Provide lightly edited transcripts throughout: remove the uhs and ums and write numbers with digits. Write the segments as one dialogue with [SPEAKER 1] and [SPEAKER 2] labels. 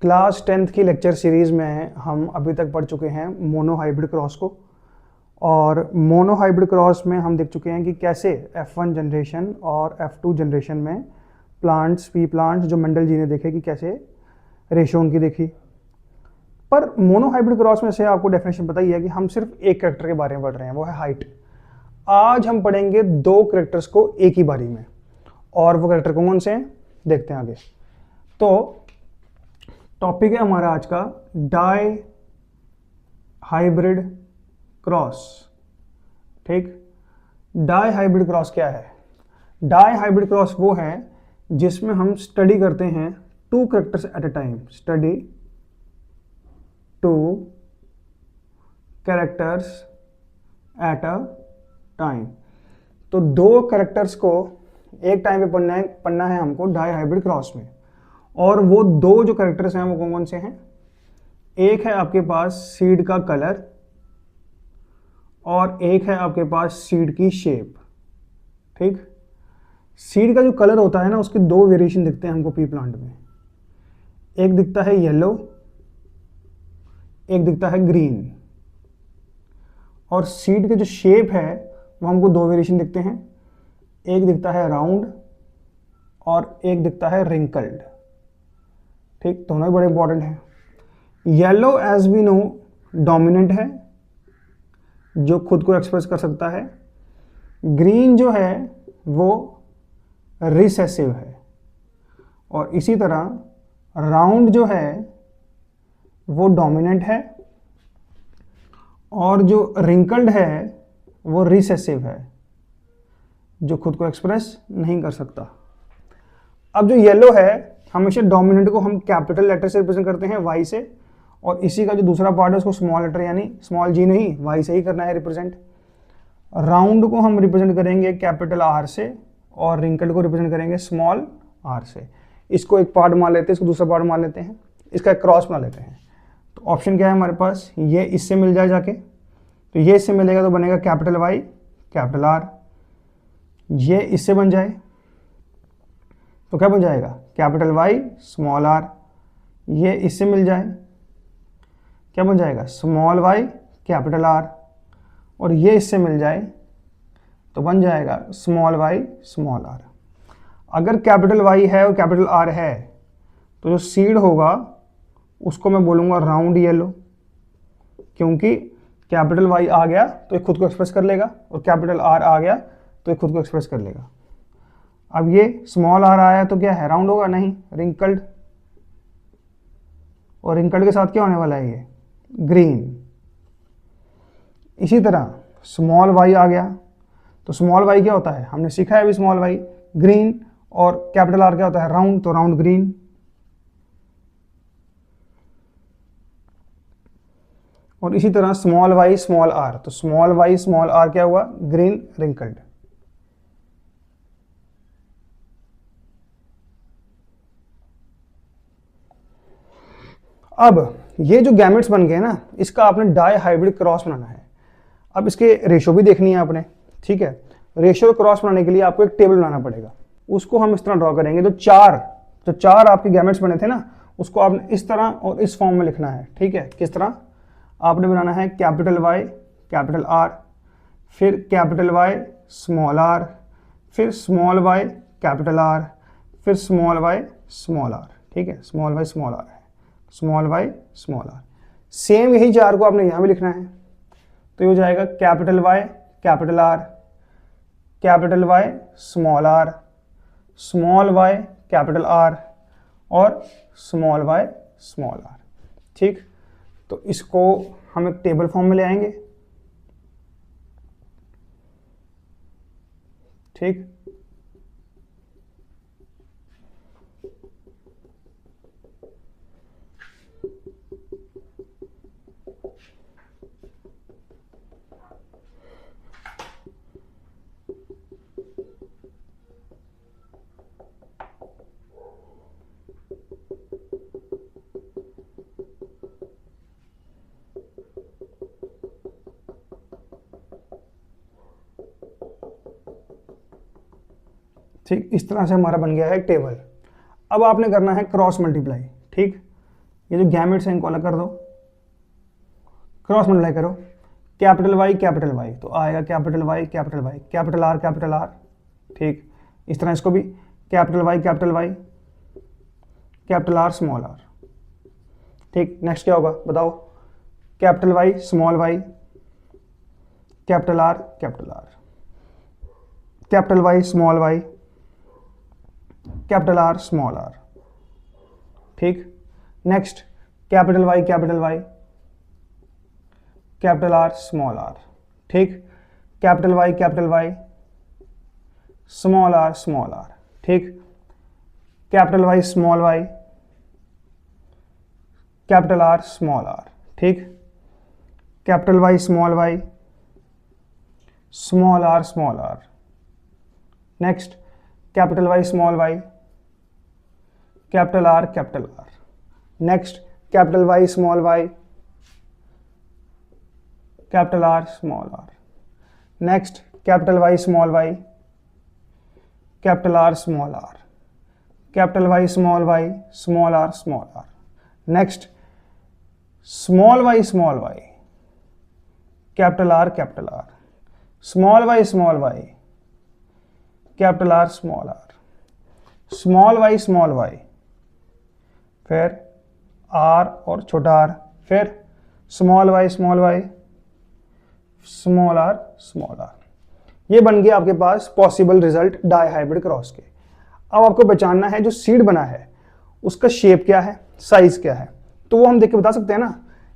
[SPEAKER 1] Class 10th की lecture series में हम अभी तक पढ़ चुके हैं मोनो हाइब्रिड क्रॉस को। और मोनो हाइब्रिड क्रॉस में हम देख चुके हैं कि कैसे F1 जनरेशन और F2 जनरेशन में पी प्लांट्स जो मेंडल जी ने देखे कि कैसे रेशो उनकी देखी। पर मोनो हाइब्रिड क्रॉस में से आपको डेफिनेशन पता ही है कि हम सिर्फ एक करेक्टर के बारे में पढ़ रहे हैं, वो है हाइट। आज हम पढ़ेंगे दो करेक्टर्स को एक ही बारी में, और वो करेक्टर कौन से हैं देखते हैं आगे। तो टॉपिक है हमारा आज का डाई हाइब्रिड क्रॉस। ठीक, डाई हाइब्रिड क्रॉस क्या है? डाई हाइब्रिड क्रॉस वो है जिसमें हम स्टडी करते हैं two characters at a time. Study two characters at a time. तो दो कैरेक्टर्स को एक टाइम पे पढ़ना है हमको डाई हाइब्रिड क्रॉस में। और वो दो जो कैरेक्टर्स हैं वो कौन कौन से हैं? एक है आपके पास सीड का कलर और एक है आपके पास सीड की शेप। ठीक, सीड का जो कलर होता है ना, उसके दो वेरिएशन दिखते हैं हमको पी प्लांट में। एक दिखता है येलो, एक दिखता है ग्रीन। और सीड के जो शेप है वो हमको दो वेरिएशन दिखते हैं, एक दिखता है राउंड और एक दिखता है रिंकल्ड। ठीक, दोनों ही बड़े इंपॉर्टेंट हैं। Yellow as we know dominant है, जो खुद को एक्सप्रेस कर सकता है। ग्रीन जो है वो रिसेसिव है। और इसी तरह राउंड जो है वो डोमिनेंट है, और जो रिंकल्ड है वो रिसेसिव है, जो खुद को एक्सप्रेस नहीं कर सकता। अब जो येलो है, हमेशा डोमिनेंट को हम कैपिटल लेटर से रिप्रेजेंट करते हैं वाई से, और इसी का जो दूसरा पार्ट है उसको स्मॉल लेटर यानी स्मॉल जी नहीं वाई से ही करना है रिप्रेजेंट। राउंड को हम रिप्रेजेंट करेंगे कैपिटल आर से, और रिंकल्ड को रिप्रेजेंट करेंगे स्मॉल आर से। इसको एक पार्ट मान लेते हैं, इसको दूसरा पार्ट मान लेते हैं, इसका एक क्रॉस बना लेते हैं। तो ऑप्शन क्या है हमारे पास? ये इससे मिल जाए जाके, तो ये इससे मिलेगा तो बनेगा कैपिटल वाई कैपिटल आर। ये इससे बन जाए तो क्या बन जाएगा? Capital Y small R. ये इससे मिल जाए क्या बन जाएगा? Small Y capital R. और ये इससे मिल जाए तो बन जाएगा स्मॉल वाई स्मॉल आर। अगर कैपिटल वाई है और कैपिटल आर है तो जो सीड होगा उसको मैं बोलूँगा राउंड येलो, क्योंकि कैपिटल वाई आ गया तो ये खुद को एक्सप्रेस कर लेगा, और कैपिटल आर आ गया तो ये खुद को एक्सप्रेस कर लेगा। अब ये स्मॉल आर आया तो क्या है? राउंड होगा? नहीं, रिंकल्ड। और रिंकल्ड के साथ क्या होने वाला है? ये ग्रीन। इसी तरह स्मॉल वाई आ गया तो स्मॉल वाई क्या होता है? हमने सीखा है अभी स्मॉल वाई ग्रीन, और कैपिटल आर क्या होता है? राउंड, तो राउंड ग्रीन। और इसी तरह स्मॉल वाई स्मॉल आर, तो स्मॉल वाई स्मॉल आर क्या हुआ? Green wrinkled. अब ये जो गैमेट्स बन गए ना, इसका आपने डाई हाइब्रिड क्रॉस बनाना है। अब इसके रेशो भी देखनी है आपने। ठीक है, रेशो क्रॉस बनाने के लिए आपको एक टेबल बनाना पड़ेगा। उसको हम इस तरह ड्रॉ करेंगे। जो चार आपके गैमेट्स बने थे ना, उसको आपने इस तरह और इस फॉर्म में लिखना है। ठीक है, किस तरह? आपने बनाना है कैपिटल वाई कैपिटल आर, फिर कैपिटल वाई स्मॉल आर, फिर स्मॉल वाई कैपिटल आर, फिर स्मॉल वाई स्मॉल आर। ठीक है, स्मॉल वाई स्मॉल आर है, small Y small R. Same यही चार को आपने यहां भी लिखना है। तो ये हो जाएगा capital Y capital R, capital Y small R, small Y capital R, और स्मॉल वाई स्मॉल आर। ठीक, तो इसको हम एक टेबल फॉर्म में ले आएंगे। ठीक, ठीक, इस तरह से हमारा बन गया है टेबल। अब आपने करना है क्रॉस मल्टीप्लाई। ठीक, ये जो गैमेट्स हैं इनको अलग कर दो, क्रॉस मल्टीप्लाई करो, कैपिटल वाई, तो आएगा कैपिटल वाई, कैपिटल आर, ठीक। इस तरह इसको भी capital Y, capital R, small R, ठीक। नेक्स्ट क्या होगा बताओ, capital Y, small Y, capital R, capital Y, small Y, capital R, small R, ठीक। Next capital Y, capital R, small R, ठीक। कैपिटल वाई, स्मॉल आर, ठीक। Capital Y, small Y, capital R, small R, ठीक। Capital Y, small Y, small R, next capital Y, small Y, capital R, next capital Y, small Y, capital R, small R, next capital Y, small Y, capital R, small R, capital Y, small Y, small R, next small Y, capital R, small Y, capital R, small Y, फिर R और छोटा are, फिर small Y, small R, ये बन गया आपके पास possible result dihybrid cross के। अब आपको पहचानना है जो सीड बना है उसका शेप क्या है, साइज क्या है, तो वो हम देख के बता सकते हैं ना।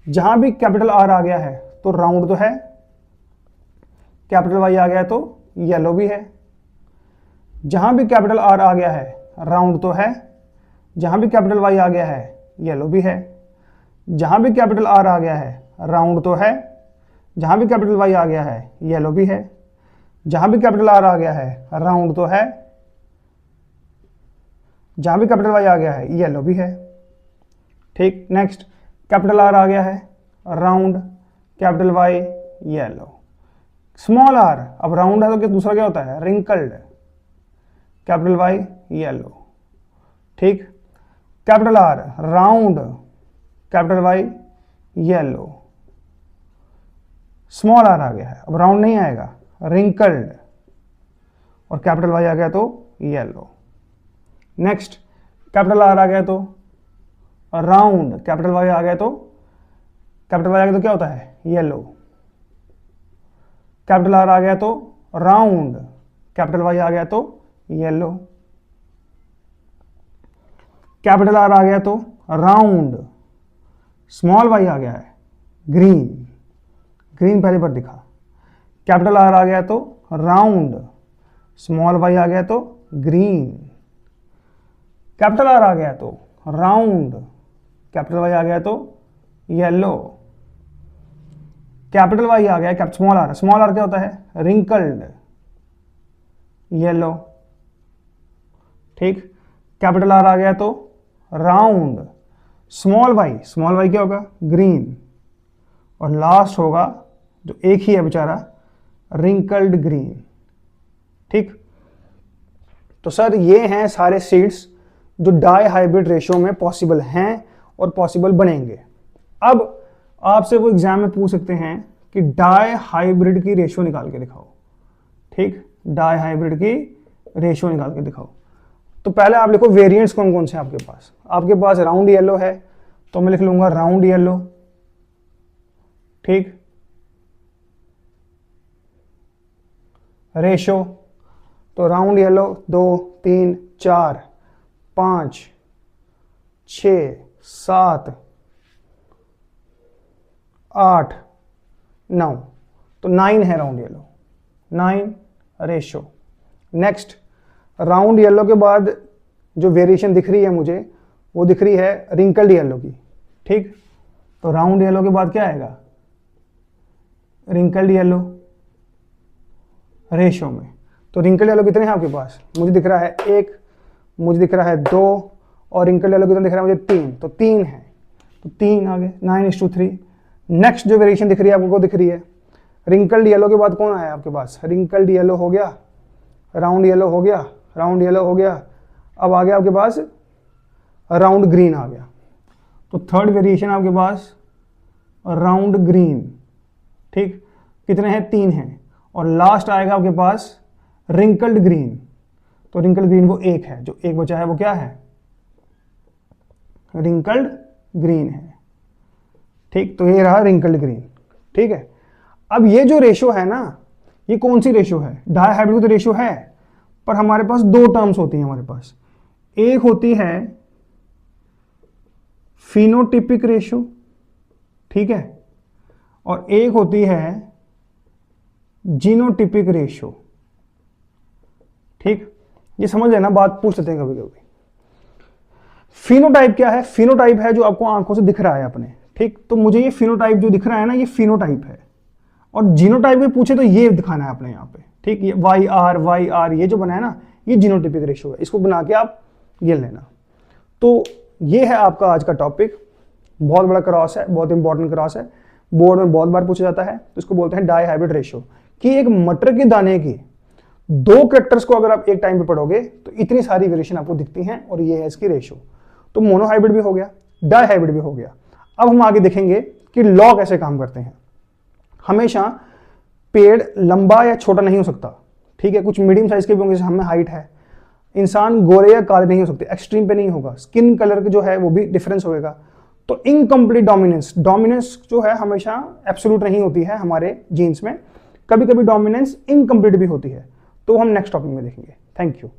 [SPEAKER 1] जहां भी कैपिटल आर आ गया है तो राउंड तो है, कैपिटल वाई आ गया है तो येलो भी है, जहां भी कैपिटल आर आ गया है राउंड तो है, जहां भी कैपिटल वाई आ गया है येलो भी है, जहां भी कैपिटल आर आ गया है राउंड तो है, जहां भी कैपिटल वाई आ गया है येलो भी है, जहां भी कैपिटल आर आ गया है राउंड तो है, जहां भी कैपिटल वाई आ गया है येलो भी है, ठीक। नेक्स्ट कैपिटल आर आ गया है round, capital Y yellow, small R अब राउंड है तो दूसरा क्या होता है, रिंकल्ड, कैपिटल वाई येलो, ठीक। Capital R round, capital Y yellow, small R आ गया है अब राउंड नहीं आएगा, रिंकल्ड, और कैपिटल वाई आ गया तो येलो। नेक्स्ट कैपिटल आर आ गया तो राउंड, कैपिटल वाई आ गया तो क्या होता है, येलो, कैपिटल आर आ गया तो राउंड, कैपिटल वाई आ गया तो येलो, कैपिटल आर आ गया तो राउंड, स्मॉल वाई आ गया है ग्रीन, पहले पर दिखा, कैपिटल आर आ गया तो राउंड, स्मॉल वाई आ गया तो ग्रीन, कैपिटल आर आ गया तो राउंड, कैपिटल वाई आ गया तो येलो, कैपिटल वाई आ गया, स्मॉल आर क्या होता है, रिंकल्ड, येलो, ठीक। कैपिटल आर आ गया तो राउंड, स्मॉल वाई क्या होगा, ग्रीन, और लास्ट होगा जो एक ही है बेचारा, रिंकल्ड ग्रीन, ठीक। तो सर ये हैं सारे सीड्स जो डाई हाइब्रिड रेशियो में पॉसिबल हैं और पॉसिबल बनेंगे। अब आपसे वो एग्जाम में पूछ सकते हैं कि डाई हाइब्रिड की रेशियो निकाल के दिखाओ, ठीक, डाई हाइब्रिड की रेशियो निकाल के दिखाओ। तो पहले आप लिखो वेरिएंट्स कौन कौन से हैं आपके पास। आपके पास राउंड येलो है तो मैं लिख लूंगा राउंड येलो, ठीक। रेशो तो राउंड येलो 2 3 4 5 6 7 8 9, तो 9 है round yellow, 9 ratio. Next round yellow के बाद जो वेरिएशन दिख रही है मुझे वो दिख रही है रिंकल्ड येलो की, ठीक। तो राउंड येलो के बाद क्या आएगा, रिंकल्ड येलो रेशो में। तो रिंकल्ड येलो कितने हैं आपके पास, मुझे दिख रहा है 1, मुझे दिख रहा है 2, और रिंकल्ड येलो कितना दिख रहा है मुझे 3, तो 3 है, तो 3 आ गए, 9:3। नेक्स्ट जो वेरिएशन दिख रही है आपको दिख रही है रिंकल्ड येलो के बाद कौन आया आपके पास, रिंकल्ड येलो हो गया, राउंड येलो हो गया, राउंड येलो हो गया, अब आ गया आपके पास राउंड ग्रीन आ गया। तो थर्ड वेरिएशन आपके पास राउंड ग्रीन, ठीक, कितने हैं, 3 हैं। और लास्ट आएगा आपके पास रिंकल्ड ग्रीन, तो रिंकल्ड ग्रीन वो एक है, जो एक बचा है वो क्या है, रिंकल्ड ग्रीन है, ठीक। तो ये रहा रिंकल्ड ग्रीन, ठीक है। अब ये जो रेशो है ना, ये कौन सी रेशो है, डायहाइब्रिड की तो रेशो है, पर हमारे पास 2 टर्म्स होती हैं हमारे पास। एक होती है फिनोटिपिक रेशो, ठीक है, और एक होती है जीनोटिपिक रेशो, ठीक। ये समझ लेना, बात पूछ लेते हैं कभी कभी। फिनोटाइप क्या है, फिनोटाइप है जो आपको आंखों से दिख रहा है अपने, ठीक। तो मुझे ये फिनोटाइप जो दिख रहा है ना, ये फिनोटाइप है। और जीनोटाइप में पूछे तो ये दिखाना है अपने यहाँ पे, ठीक। ये वाई आर ये जो बना है ना, ये जीनोटिपिक रेशो है, इसको बना के आप गिन लेना। तो ये है आपका आज का टॉपिक। बहुत बड़ा क्रॉस है, बहुत इंपॉर्टेंट क्रॉस है, बोर्ड में बहुत बार पूछा जाता है। तो इसको बोलते हैं डायहाइब्रिड रेशो, कि एक मटर के दाने की 2 कैरेक्टर्स को अगर आप एक टाइम पे पढ़ोगे तो इतनी सारी वेरिएशन आपको दिखती हैं, और ये है इसकी रेशो। तो मोनोहाइब्रिड भी हो गया, डायहाइब्रिड भी हो गया। अब हम आगे देखेंगे कि लॉ कैसे काम करते हैं। हमेशा पेड़ लंबा या छोटा नहीं हो सकता, ठीक है। कुछ मीडियम साइज के भी होंगे, जैसे हमें हाइट है। इंसान गोरे या काले नहीं हो सकते, एक्सट्रीम पे नहीं होगा, स्किन कलर जो है वो भी डिफरेंस होगा। तो इनकम्प्लीट डोमिनेंस, डोमिनेंस जो है हमेशा एब्सोल्यूट नहीं होती है हमारे जीन्स में, कभी कभी डोमिनेंस इनकम्प्लीट भी होती है। तो हम नेक्स्ट टॉपिक में देखेंगे। Thank you.